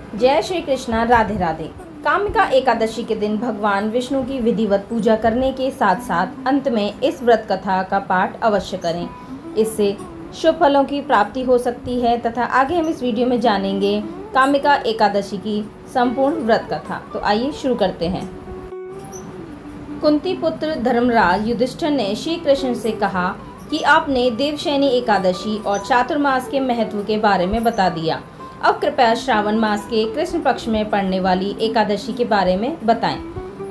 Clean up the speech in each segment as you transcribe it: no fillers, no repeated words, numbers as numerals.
जय श्री कृष्णा। राधे राधे। कामिका एकादशी के दिन भगवान विष्णु की विधिवत पूजा करने के साथ साथ अंत में इस व्रत कथा का पाठ अवश्य करें। इससे शुभ फलों की प्राप्ति हो सकती है तथा आगे हम इस वीडियो में जानेंगे कामिका एकादशी की संपूर्ण व्रत कथा। तो आइए शुरू करते हैं। कुंती पुत्र धर्मराज युधिष्ठिर ने श्री कृष्ण से कहा कि आपने देवशयनी एकादशी और चातुर्मास के महत्व के बारे में बता दिया। अब कृपया श्रावण मास के कृष्ण पक्ष में पड़ने वाली एकादशी के बारे में बताएं।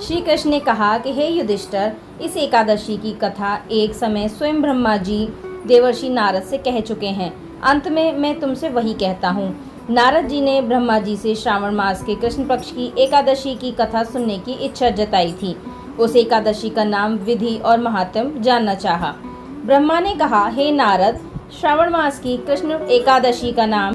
श्री कृष्ण ने कहा कि हे युधिष्ठिर, इस एकादशी की कथा एक समय स्वयं ब्रह्मा जी देवर्षि नारद से कह चुके हैं। अंत में मैं तुमसे वही कहता हूँ। नारद जी ने ब्रह्मा जी से श्रावण मास के कृष्ण पक्ष की एकादशी की कथा सुनने की इच्छा जताई थी। उस एकादशी का नाम, विधि और महात्म्य जानना चाहा। ब्रह्मा ने कहा, हे नारद, श्रावण मास की कृष्ण एकादशी का नाम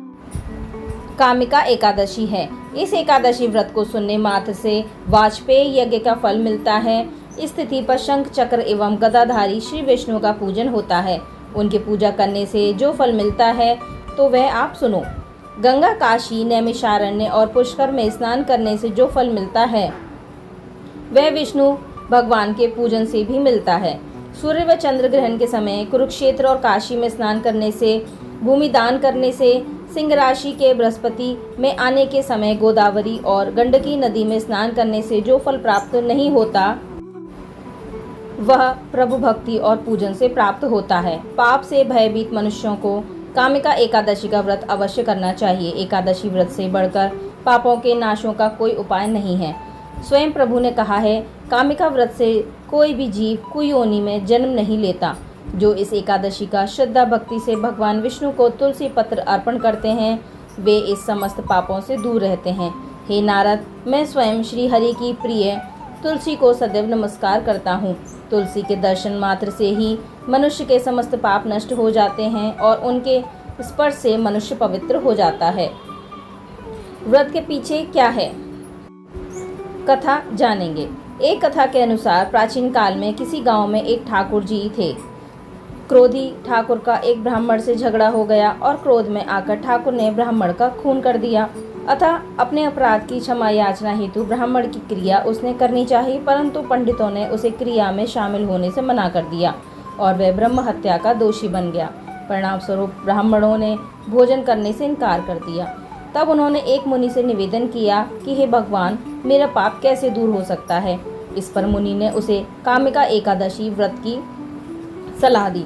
कामिका एकादशी है। इस एकादशी व्रत को सुनने मात्र से वाजपेय यज्ञ का फल मिलता है। इस तिथि पर शंख चक्र एवं गदाधारी श्री विष्णु का पूजन होता है। उनकी पूजा करने से जो फल मिलता है तो वह आप सुनो। गंगा, काशी, नैमिषारण्य और पुष्कर में स्नान करने से जो फल मिलता है वह विष्णु भगवान के पूजन से भी मिलता है। सूर्य व चंद्र ग्रहण के समय कुरुक्षेत्र और काशी में स्नान करने से, भूमि दान करने से, सिंह राशि के बृहस्पति में आने के समय गोदावरी और गंडकी नदी में स्नान करने से जो फल प्राप्त नहीं होता वह प्रभु भक्ति और पूजन से प्राप्त होता है। पाप से भयभीत मनुष्यों को कामिका एकादशी का व्रत अवश्य करना चाहिए। एकादशी व्रत से बढ़कर पापों के नाशों का कोई उपाय नहीं है। स्वयं प्रभु ने कहा है, कामिका व्रत से कोई भी जीव कुयोनि में जन्म नहीं लेता। जो इस एकादशी का श्रद्धा भक्ति से भगवान विष्णु को तुलसी पत्र अर्पण करते हैं वे इस समस्त पापों से दूर रहते हैं। हे नारद, मैं स्वयं श्री हरि की प्रिय तुलसी को सदैव नमस्कार करता हूँ। तुलसी के दर्शन मात्र से ही मनुष्य के समस्त पाप नष्ट हो जाते हैं और उनके स्पर्श से मनुष्य पवित्र हो जाता है। व्रत के पीछे क्या है, कथा जानेंगे। एक कथा के अनुसार प्राचीन काल में किसी गांव में एक ठाकुर जी थे। क्रोधी ठाकुर का एक ब्राह्मण से झगड़ा हो गया और क्रोध में आकर ठाकुर ने ब्राह्मण का खून कर दिया। अतः अपने अपराध की क्षमा याचना हेतु ब्राह्मण की क्रिया उसने करनी चाहिए, परंतु पंडितों ने उसे क्रिया में शामिल होने से मना कर दिया और वह ब्रह्म हत्या का दोषी बन गया। परिणाम स्वरूप ब्राह्मणों ने भोजन करने से इनकार कर दिया। तब उन्होंने एक मुनि से निवेदन किया कि हे भगवान, मेरा पाप कैसे दूर हो सकता है। इस पर मुनि ने उसे कामिका एकादशी व्रत की सलाह दी।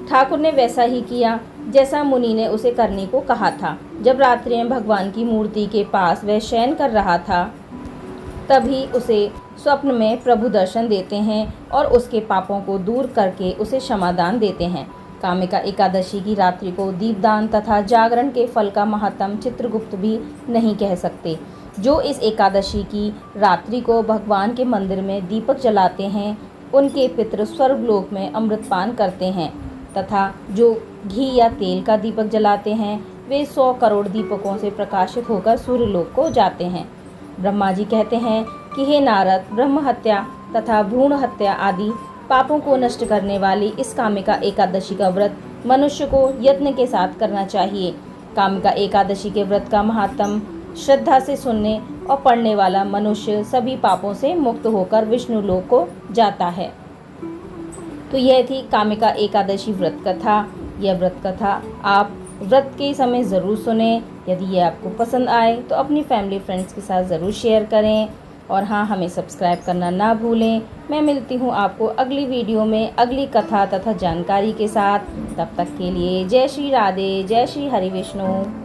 ठाकुर ने वैसा ही किया जैसा मुनि ने उसे करने को कहा था। जब रात्रि में भगवान की मूर्ति के पास वह शयन कर रहा था तभी उसे स्वप्न में प्रभु दर्शन देते हैं और उसके पापों को दूर करके उसे क्षमादान देते हैं। कामिका एकादशी की रात्रि को दीपदान तथा जागरण के फल का महात्म चित्रगुप्त भी नहीं कह सकते। जो इस एकादशी की रात्रि को भगवान के मंदिर में दीपक जलाते हैं उनके पितृ स्वर्गलोक में अमृतपान करते हैं तथा जो घी या तेल का दीपक जलाते हैं वे 100 करोड़ दीपकों से प्रकाशित होकर सूर्यलोक को जाते हैं। ब्रह्मा जी कहते हैं कि हे नारद, ब्रह्म हत्या तथा भ्रूण हत्या आदि पापों को नष्ट करने वाली इस कामिका एकादशी का व्रत मनुष्य को यत्न के साथ करना चाहिए। कामिका एकादशी के व्रत का महात्म श्रद्धा से सुनने और पढ़ने वाला मनुष्य सभी पापों से मुक्त होकर विष्णु लोक को जाता है। तो यह थी कामिका एकादशी व्रत कथा। यह व्रत कथा आप व्रत के समय ज़रूर सुने। यदि यह आपको पसंद आए तो अपनी फैमिली फ्रेंड्स के साथ ज़रूर शेयर करें और हाँ, हमें सब्सक्राइब करना ना भूलें। मैं मिलती हूँ आपको अगली वीडियो में अगली कथा तथा जानकारी के साथ। तब तक के लिए जय श्री राधे, जय श्री हरि विष्णु।